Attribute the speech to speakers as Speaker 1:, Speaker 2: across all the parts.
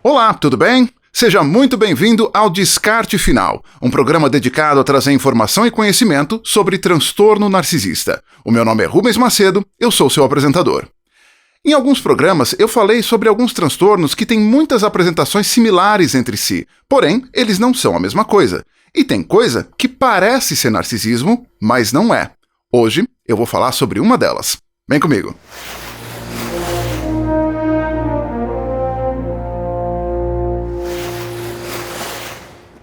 Speaker 1: Olá, tudo bem? Seja muito bem-vindo ao Descarte Final, um programa dedicado a trazer informação e conhecimento sobre transtorno narcisista. O meu nome é Rubens Macedo, eu sou seu apresentador. Em alguns programas eu falei sobre alguns transtornos que têm muitas apresentações similares entre si, porém eles não são a mesma coisa. E tem coisa que parece ser narcisismo, mas não é. Hoje eu vou falar sobre uma delas. Vem comigo!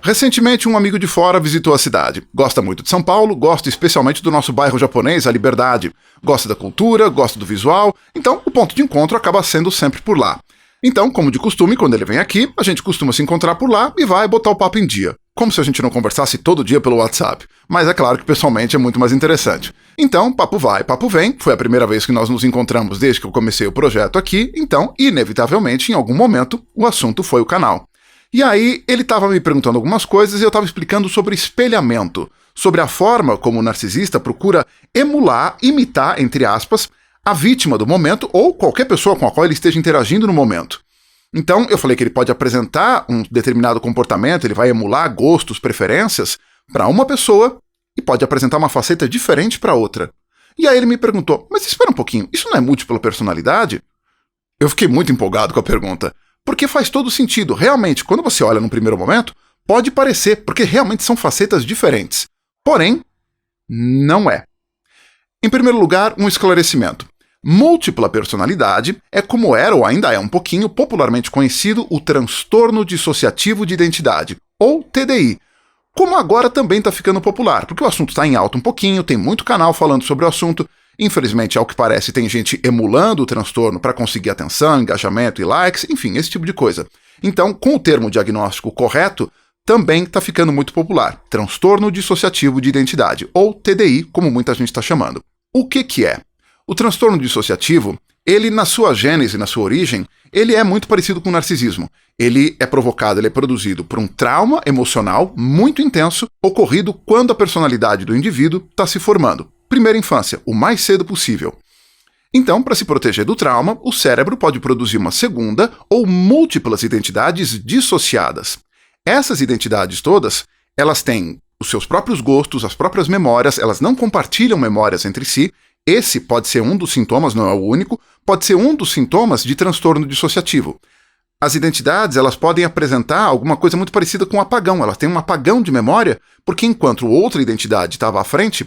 Speaker 1: Recentemente, um amigo de fora visitou a cidade. Gosta muito de São Paulo, gosta especialmente do nosso bairro japonês, a Liberdade. Gosta da cultura, gosta do visual, então o ponto de encontro acaba sendo sempre por lá. Então, como de costume, quando ele vem aqui, a gente costuma se encontrar por lá e vai botar o papo em dia. Como se a gente não conversasse todo dia pelo WhatsApp. Mas é claro que pessoalmente é muito mais interessante. Então, papo vai, papo vem. Foi a primeira vez que nós nos encontramos desde que eu comecei o projeto aqui, então, inevitavelmente, em algum momento, o assunto foi o canal. E aí, ele estava me perguntando algumas coisas e eu estava explicando sobre espelhamento, sobre a forma como o narcisista procura emular, imitar, entre aspas, a vítima do momento ou qualquer pessoa com a qual ele esteja interagindo no momento. Então, eu falei que ele pode apresentar um determinado comportamento, ele vai emular gostos, preferências para uma pessoa e pode apresentar uma faceta diferente para outra. E aí ele me perguntou, mas espera um pouquinho, isso não é múltipla personalidade? Eu fiquei muito empolgado com a pergunta. Porque faz todo sentido. Realmente, quando você olha num primeiro momento, pode parecer, porque realmente são facetas diferentes. Porém, não é. Em primeiro lugar, um esclarecimento. Múltipla personalidade é como era ou ainda é um pouquinho popularmente conhecido o transtorno dissociativo de identidade, ou TDI. Como agora também está ficando popular, porque o assunto está em alta um pouquinho, tem muito canal falando sobre o assunto. Infelizmente, ao que parece, tem gente emulando o transtorno para conseguir atenção, engajamento e likes, enfim, esse tipo de coisa. Então, com o termo diagnóstico correto, também está ficando muito popular. Transtorno dissociativo de identidade, ou TDI, como muita gente está chamando. O que é? O transtorno dissociativo, ele na sua gênese, na sua origem, ele é muito parecido com o narcisismo. Ele é provocado, ele é produzido por um trauma emocional muito intenso, ocorrido quando a personalidade do indivíduo está se formando. Primeira infância, o mais cedo possível. Então, para se proteger do trauma, o cérebro pode produzir uma segunda ou múltiplas identidades dissociadas. Essas identidades todas, elas têm os seus próprios gostos, as próprias memórias, elas não compartilham memórias entre si. Esse pode ser um dos sintomas, não é o único, pode ser um dos sintomas de transtorno dissociativo. As identidades, elas podem apresentar alguma coisa muito parecida com um apagão. Elas têm um apagão de memória, porque enquanto outra identidade estava à frente,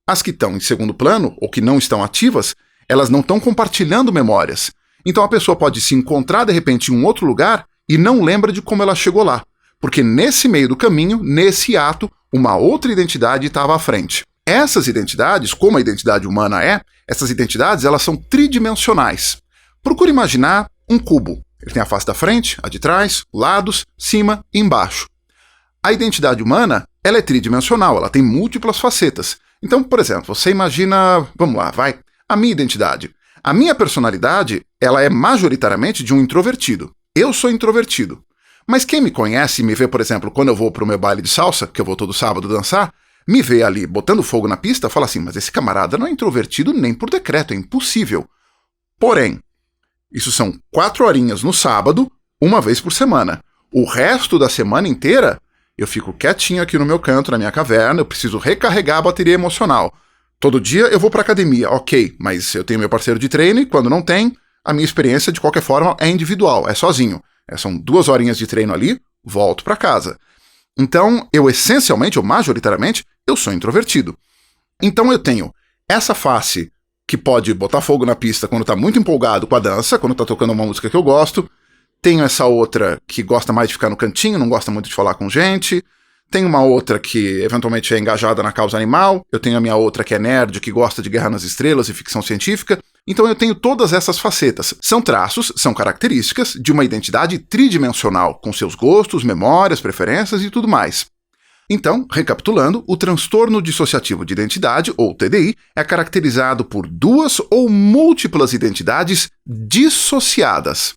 Speaker 1: as que estão em segundo plano, ou que não estão ativas, elas não estão compartilhando memórias. Então a pessoa pode se encontrar de repente em um outro lugar e não lembra de como ela chegou lá. Porque nesse meio do caminho, nesse ato, uma outra identidade estava à frente. Essas identidades, como a identidade humana é, essas identidades elas são tridimensionais. Procure imaginar um cubo. Ele tem a face da frente, a de trás, lados, cima e embaixo. A identidade humana ela é tridimensional, ela tem múltiplas facetas. Então, por exemplo, você imagina, vamos lá, vai, a minha identidade. A minha personalidade, ela é majoritariamente de um introvertido. Eu sou introvertido. Mas quem me conhece e me vê, por exemplo, quando eu vou pro meu baile de salsa, que eu vou todo sábado dançar, me vê ali botando fogo na pista, fala assim, mas esse camarada não é introvertido nem por decreto, é impossível. Porém, isso são 4 horinhas no sábado, uma vez por semana. O resto da semana inteira, eu fico quietinho aqui no meu canto, na minha caverna, eu preciso recarregar a bateria emocional. Todo dia eu vou pra academia, ok, mas eu tenho meu parceiro de treino e quando não tem, a minha experiência de qualquer forma é individual, é sozinho. São 2 horinhas de treino ali, volto pra casa. Então, eu essencialmente, ou majoritariamente, eu sou introvertido. Então eu tenho essa face que pode botar fogo na pista quando tá muito empolgado com a dança, quando tá tocando uma música que eu gosto. Tenho essa outra que gosta mais de ficar no cantinho, não gosta muito de falar com gente. Tenho uma outra que eventualmente é engajada na causa animal. Eu tenho a minha outra que é nerd, que gosta de Guerra nas Estrelas e ficção científica. Então eu tenho todas essas facetas. São traços, são características de uma identidade tridimensional, com seus gostos, memórias, preferências e tudo mais. Então, recapitulando, o transtorno dissociativo de identidade, ou TDI, é caracterizado por 2 ou múltiplas identidades dissociadas.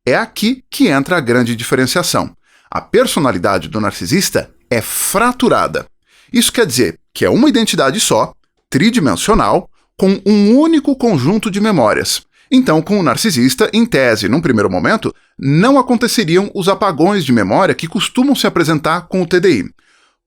Speaker 1: É aqui que entra a grande diferenciação. A personalidade do narcisista é fraturada. Isso quer dizer que é uma identidade só, tridimensional, com um único conjunto de memórias. Então, com o narcisista, em tese, num primeiro momento, não aconteceriam os apagões de memória que costumam se apresentar com o TDI.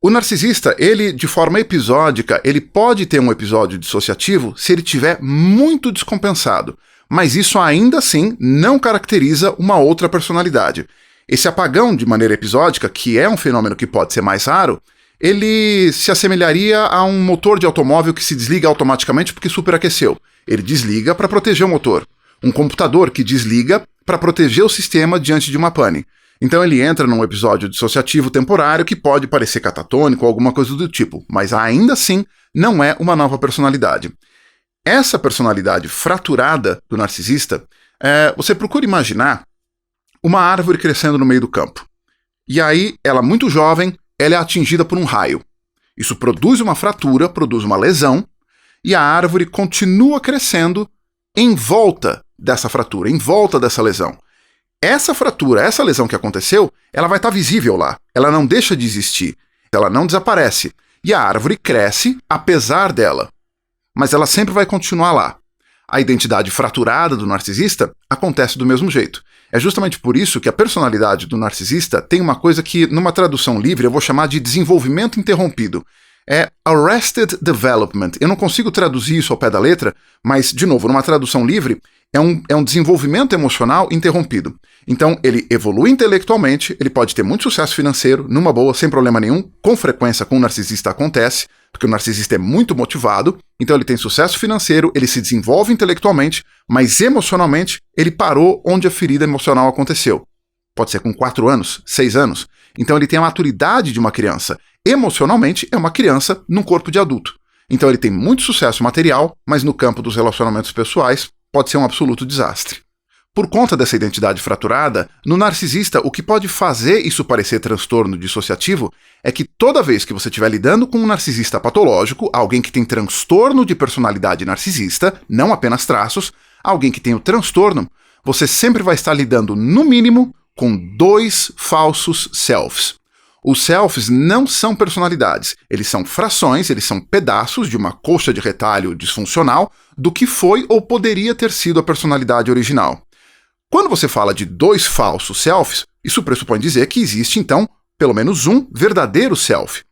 Speaker 1: O narcisista, ele, de forma episódica, ele pode ter um episódio dissociativo se ele estiver muito descompensado, mas isso ainda assim não caracteriza uma outra personalidade. Esse apagão de maneira episódica, que é um fenômeno que pode ser mais raro, ele se assemelharia a um motor de automóvel que se desliga automaticamente porque superaqueceu. Ele desliga para proteger o motor. Um computador que desliga para proteger o sistema diante de uma pane. Então ele entra num episódio dissociativo temporário que pode parecer catatônico ou alguma coisa do tipo, mas ainda assim não é uma nova personalidade. Essa personalidade fraturada do narcisista, você procura imaginar uma árvore crescendo no meio do campo. E aí, ela muito jovem, ela é atingida por um raio. Isso produz uma fratura, produz uma lesão, e a árvore continua crescendo em volta dessa fratura, em volta dessa lesão. Essa fratura, essa lesão que aconteceu, ela vai estar visível lá. Ela não deixa de existir. Ela não desaparece. E a árvore cresce apesar dela. Mas ela sempre vai continuar lá. A identidade fraturada do narcisista acontece do mesmo jeito. É justamente por isso que a personalidade do narcisista tem uma coisa que, numa tradução livre, eu vou chamar de desenvolvimento interrompido. É Arrested Development. Eu não consigo traduzir isso ao pé da letra, mas, de novo, numa tradução livre, é um desenvolvimento emocional interrompido. Então, ele evolui intelectualmente, ele pode ter muito sucesso financeiro, numa boa, sem problema nenhum. Com frequência, com o narcisista acontece, porque o narcisista é muito motivado, então ele tem sucesso financeiro, ele se desenvolve intelectualmente, mas emocionalmente, ele parou onde a ferida emocional aconteceu. Pode ser com 4 anos, 6 anos. Então ele tem a maturidade de uma criança. Emocionalmente, é uma criança num corpo de adulto. Então ele tem muito sucesso material, mas no campo dos relacionamentos pessoais, pode ser um absoluto desastre. Por conta dessa identidade fraturada, no narcisista, o que pode fazer isso parecer transtorno dissociativo é que toda vez que você estiver lidando com um narcisista patológico, alguém que tem transtorno de personalidade narcisista, não apenas traços, alguém que tem o transtorno, você sempre vai estar lidando, no mínimo, com 2 falsos selves. Os selves não são personalidades, eles são frações, eles são pedaços de uma coxa de retalho disfuncional do que foi ou poderia ter sido a personalidade original. Quando você fala de 2 falsos selves, isso pressupõe dizer que existe, então, pelo menos um verdadeiro self.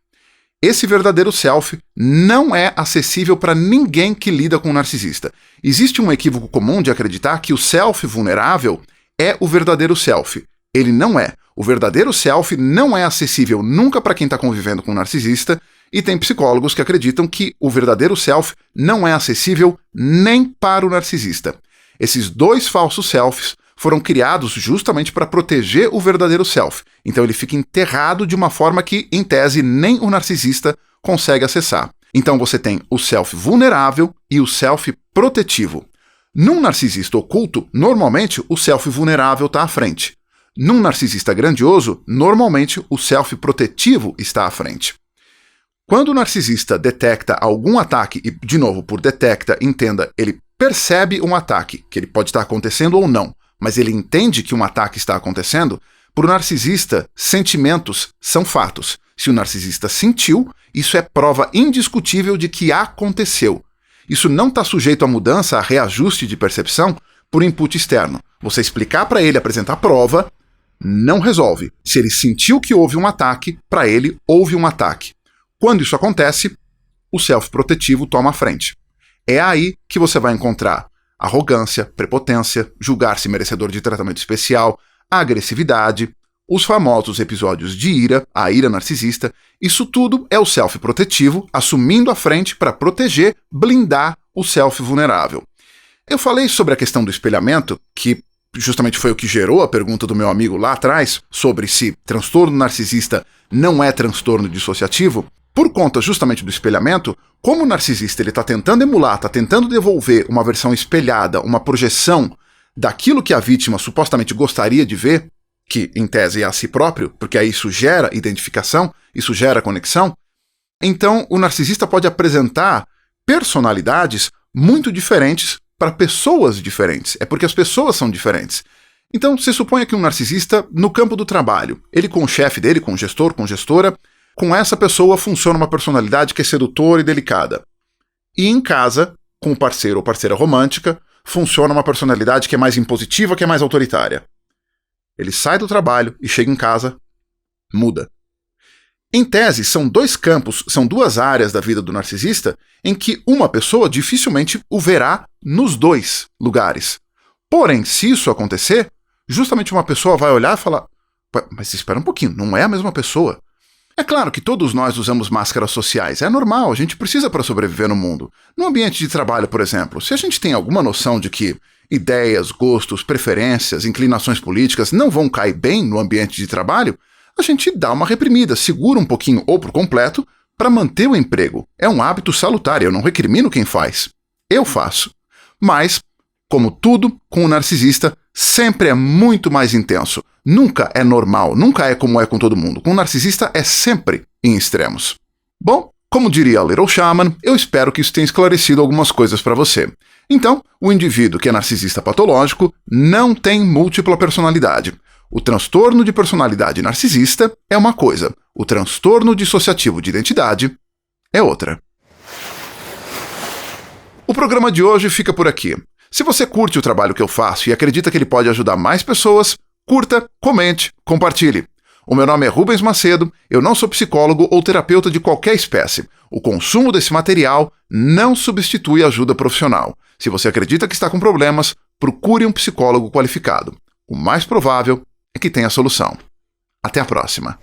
Speaker 1: Esse verdadeiro self não é acessível para ninguém que lida com um narcisista. Existe um equívoco comum de acreditar que o self vulnerável é o verdadeiro self. Ele não é. O verdadeiro self não é acessível nunca para quem está convivendo com um narcisista, e tem psicólogos que acreditam que o verdadeiro self não é acessível nem para o narcisista. Esses 2 falsos selves foram criados justamente para proteger o verdadeiro self. Então ele fica enterrado de uma forma que, em tese, nem o narcisista consegue acessar. Então você tem o self vulnerável e o self protetivo. Num narcisista oculto, normalmente o self vulnerável está à frente. Num narcisista grandioso, normalmente o self protetivo está à frente. Quando o narcisista detecta algum ataque, e de novo, por detecta, entenda, ele percebe um ataque, que ele pode estar acontecendo ou não, mas ele entende que um ataque está acontecendo, para o narcisista, sentimentos são fatos. Se o narcisista sentiu, isso é prova indiscutível de que aconteceu. Isso não está sujeito a mudança, a reajuste de percepção por input externo. Você explicar para ele, apresentar prova, não resolve. Se ele sentiu que houve um ataque, para ele houve um ataque. Quando isso acontece, o self protetivo toma a frente. É aí que você vai encontrar arrogância, prepotência, julgar-se merecedor de tratamento especial, agressividade, os famosos episódios de ira, a ira narcisista. Isso tudo é o self protetivo assumindo a frente para proteger, blindar o self vulnerável. Eu falei sobre a questão do espelhamento, que justamente foi o que gerou a pergunta do meu amigo lá atrás, sobre se transtorno narcisista não é transtorno dissociativo. Por conta justamente do espelhamento, como o narcisista está tentando emular, está tentando devolver uma versão espelhada, uma projeção daquilo que a vítima supostamente gostaria de ver, que em tese é a si próprio, porque aí isso gera identificação, isso gera conexão, então o narcisista pode apresentar personalidades muito diferentes para pessoas diferentes. É porque as pessoas são diferentes. Então, se suponha que um narcisista, no campo do trabalho, ele com o chefe dele, com o gestor, com gestora, com essa pessoa funciona uma personalidade que é sedutora e delicada. E em casa, com o parceiro ou parceira romântica, funciona uma personalidade que é mais impositiva, que é mais autoritária. Ele sai do trabalho e chega em casa, muda. Em tese, são dois campos, são duas áreas da vida do narcisista em que uma pessoa dificilmente o verá nos dois lugares. Porém, se isso acontecer, justamente uma pessoa vai olhar e falar: mas espera um pouquinho, não é a mesma pessoa. É claro que todos nós usamos máscaras sociais, é normal, a gente precisa para sobreviver no mundo. No ambiente de trabalho, por exemplo, se a gente tem alguma noção de que ideias, gostos, preferências, inclinações políticas não vão cair bem no ambiente de trabalho, a gente dá uma reprimida, segura um pouquinho ou por completo para manter o emprego. É um hábito salutar, eu não recrimino quem faz. Eu faço. Mas, como tudo, com o narcisista, sempre é muito mais intenso. Nunca é normal, nunca é como é com todo mundo. Com o narcisista é sempre em extremos. Bom, como diria a Little Shaman, eu espero que isso tenha esclarecido algumas coisas para você. Então, o indivíduo que é narcisista patológico não tem múltipla personalidade. O transtorno de personalidade narcisista é uma coisa, o transtorno dissociativo de identidade é outra. O programa de hoje fica por aqui. Se você curte o trabalho que eu faço e acredita que ele pode ajudar mais pessoas, curta, comente, compartilhe. O meu nome é Rubens Macedo, eu não sou psicólogo ou terapeuta de qualquer espécie. O consumo desse material não substitui ajuda profissional. Se você acredita que está com problemas, procure um psicólogo qualificado. O mais provável é que tenha solução. Até a próxima.